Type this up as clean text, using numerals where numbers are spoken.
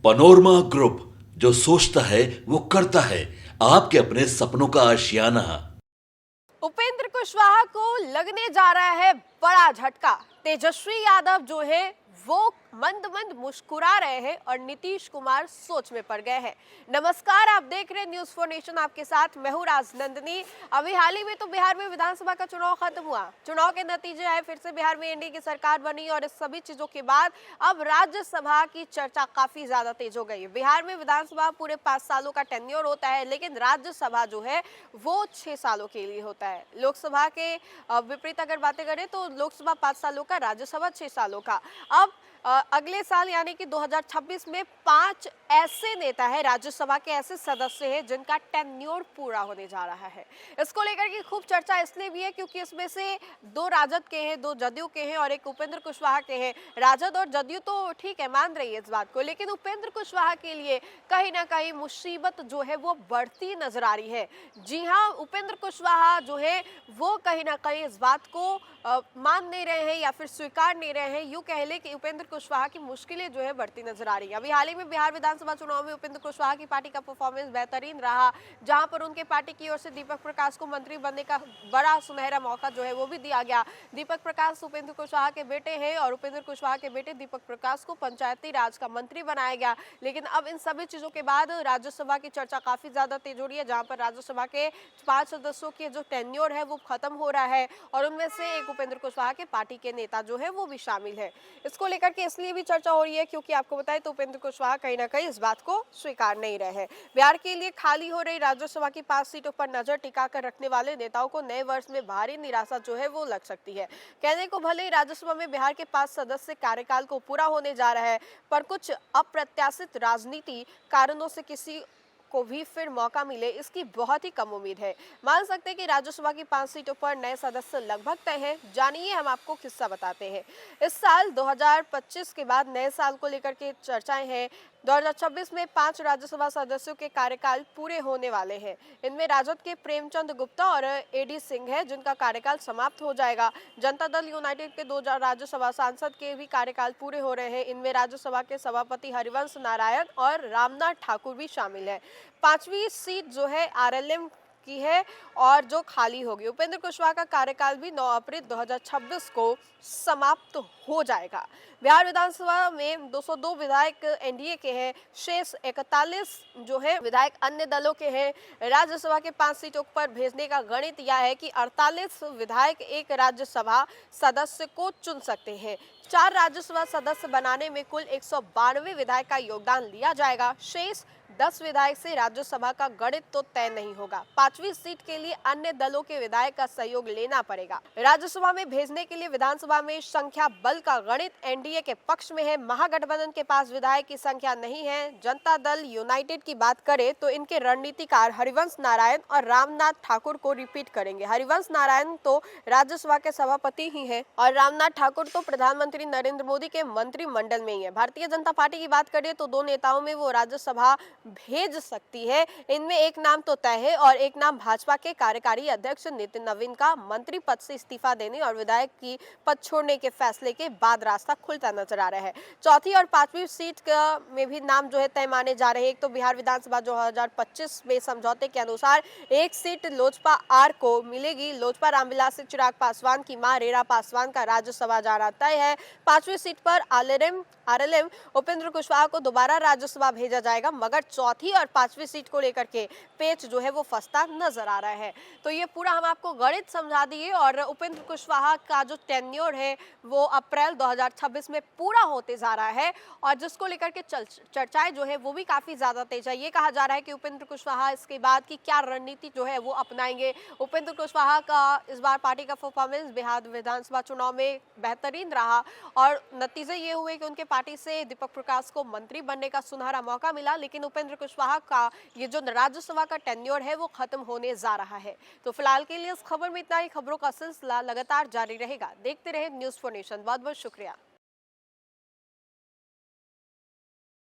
Panorama group, जो सोचता है वो करता है। आपके अपने सपनों का आशियाना। उपेंद्र कुशवाहा को लगने जा रहा है बड़ा झटका। तेजस्वी यादव जो है वो मंद मंद मुस्कुरा रहे हैं और नीतीश कुमार सोच में पड़ गए हैं। नमस्कार, आप देख रहे हैं न्यूज़ फॉर नेशन, आपके साथ मैं हूं राजनंदनी। अभी हाल ही में तो बिहार में विधानसभा का चुनाव खत्म हुआ। चुनाव के नतीजे आए, फिर से बिहार में एनडीए की सरकार बनी और इस सभी चीजों के बाद अब राज्यसभा की चर्चा काफी ज्यादा तेज हो गई है। बिहार में विधानसभा पूरे 5 सालों का टेन्योर होता है, लेकिन राज्यसभा जो है वो 6 सालों के लिए होता है। लोकसभा के विपरीत अगर बातें करें तो लोकसभा 5 सालों का, राज्यसभा 6 सालों का। अब अगले साल यानी कि 2026 में 5 ऐसे नेता है, राज्यसभा के ऐसे सदस्य हैं जिनका टेन्योर पूरा होने जा रहा है। इसको लेकर के खूब चर्चा इसलिए भी है क्योंकि इसमें से 2 राजद के हैं, 2 जदयू के हैं और एक उपेंद्र कुशवाहा के हैं। राजद और जदयू तो ठीक है, मान रही है इस बात को, लेकिन उपेंद्र कुशवाहा के लिए कहीं ना कहीं मुसीबत जो है वो बढ़ती नजर आ रही है। जी हाँ, उपेंद्र कुशवाहा जो है वो कहीं ना कहीं इस बात को मान नहीं रहे हैं या फिर स्वीकार नहीं रहे हैं। यूं कह ले कि उपेंद्र कुशवाहा की मुश्किलें जो है बढ़ती नजर आ रही है। अभी हाल ही में बिहार विधानसभा चुनाव में उपेंद्र कुशवाहा की पार्टी का परफॉर्मेंस बेहतरीन रहा, जहां पर उनके पार्टी की ओर से दीपक प्रकाश को मंत्री बनने का बड़ा सुनहरा मौका जो है वो भी दिया गया। दीपक प्रकाश उपेंद्र कुशवाहा के बेटे हैं और उपेंद्र कुशवाहा के बेटे दीपक प्रकाश को पंचायती राज का मंत्री बनाया गया। लेकिन अब इन सभी चीजों के बाद राज्यसभा की चर्चा काफी ज्यादा तेज हो रही है, जहां पर राज्यसभा के 5 सदस्यों की जो टेन्योर है वो खत्म हो रहा है और उनमें से एक उपेंद्र कुशवाहा के पार्टी के नेता जो है वो भी शामिल है। इसको लेकर के इसलिए भी चर्चा हो रही है क्योंकि आपको बताएं तो उपेंद्र कुशवाहा कहीं ना कहीं इस बात को स्वीकार नहीं रहे हैं। बिहार के लिए खाली हो रही राज्यसभा की 5 सीटों पर नजर टिकाकर रखने वाले नेताओं को नए वर्ष में भारी निराशा जो है वो लग सकती है। कहने को भले ही राज्यसभा में बिहार के 5 सदस्य कार्यकाल को पूरा होने जा रहा है, पर कुछ अप्रत्याशित राजनीति कारणों से किसी को भी फिर मौका मिले, इसकी बहुत ही कम उम्मीद है। मान सकते हैं कि राज्यसभा की 5 सीटों पर नए सदस्य लगभग तय हैं। जानिए, हम आपको किस्सा बताते हैं। इस साल 2025 के बाद नए साल को लेकर के चर्चाएं हैं। 2026 में 5 राज्यसभा सदस्यों के कार्यकाल पूरे होने वाले हैं। इनमें राजद के प्रेमचंद गुप्ता और एडी सिंह है, जिनका कार्यकाल समाप्त हो जाएगा। जनता दल यूनाइटेड के 2 राज्यसभा सांसद के भी कार्यकाल पूरे हो रहे हैं। इनमें राज्यसभा के सभापति हरिवंश नारायण और रामनाथ ठाकुर भी शामिल है। 5वीं सीट जो है आरएलएम की है और जो खाली होगी। उपेंद्र कुशवाहा का कार्यकाल भी 9 अप्रैल 2026 को समाप्त हो जाएगा। बिहार विधानसभा में 202 विधायक एनडीए के हैं, शेष 41 जो है विधायक अन्य दलों के हैं। राज्यसभा के 5 सीटों पर भेजने का गणित यह है कि 48 विधायक एक राज्यसभा सदस्य को चुन सकते हैं। 4 राज्यसभा सदस्य बनाने में कुल 192 विधायक का योगदान लिया जाएगा। शेष 10 विधायक से राज्यसभा का गणित तो तय नहीं होगा। 5वीं सीट के लिए अन्य दलों के विधायक का सहयोग लेना पड़ेगा। राज्यसभा में भेजने के लिए विधानसभा में संख्या बल का गणित एनडीए के पक्ष में है। महागठबंधन के पास विधायक की संख्या नहीं है। जनता दल यूनाइटेड की बात करें तो इनके रणनीतिकार हरिवंश नारायण और रामनाथ ठाकुर को रिपीट करेंगे। हरिवंश नारायण तो राज्यसभा के सभापति ही है और रामनाथ ठाकुर तो प्रधानमंत्री नरेंद्र मोदी के मंत्रिमंडल में ही है। भारतीय जनता पार्टी की बात करें तो 2 नेताओं में वो राज्यसभा भेज सकती है। इनमें एक नाम तो तय है और एक नाम भाजपा के कार्यकारी अध्यक्ष नितिन नवीन का मंत्री पद से इस्तीफा देने और विधायक की पद छोड़ने के फैसले के बाद रास्ता खुलता नजर आ रहा है। 4थी और 5वीं सीट में भी नाम जो है तय माने जा रहे हैं। एक तो बिहार विधानसभा 2025 में समझौते के अनुसार एक सीट लोजपा आर को मिलेगी। लोजपा रामविलास से चिराग पासवान की मां रेणा पासवान का राज्यसभा जाना तय है। 5वीं सीट पर आरएलएम उपेंद्र कुशवाहा को दोबारा राज्यसभा भेजा जाएगा, मगर 4थी और 5वीं सीट को लेकर के पेच जो है वो फंसता नजर आ रहा है। तो ये पूरा हम आपको गणित समझा दिए और उपेंद्र कुशवाहा का जो टेन्योर है वो अप्रैल 2026 में पूरा होते जा रहा है और जिसको लेकर के चर्चाएं जो है वो भी काफी ज्यादा तेज है। ये कहा जा रहा है कि उपेंद्र कुशवाहा इसके बाद की क्या रणनीति जो है वो अपनाएंगे। उपेंद्र कुशवाहा का इस बार पार्टी का परफॉर्मेंस बिहार विधानसभा चुनाव में बेहतरीन रहा और नतीजे ये हुए कि उनके पार्टी से दीपक प्रकाश को मंत्री बनने का सुनहरा मौका मिला, लेकिन उपेंद्र कुशवाहा का ये जो राज्यसभा का टेन्योर है वो खत्म होने जा रहा है। तो फिलहाल के लिए इस खबर में इतना ही। खबरों का सिलसिला लगातार जारी रहेगा। देखते रहे न्यूज़ फॉर नेशन। बहुत बहुत शुक्रिया।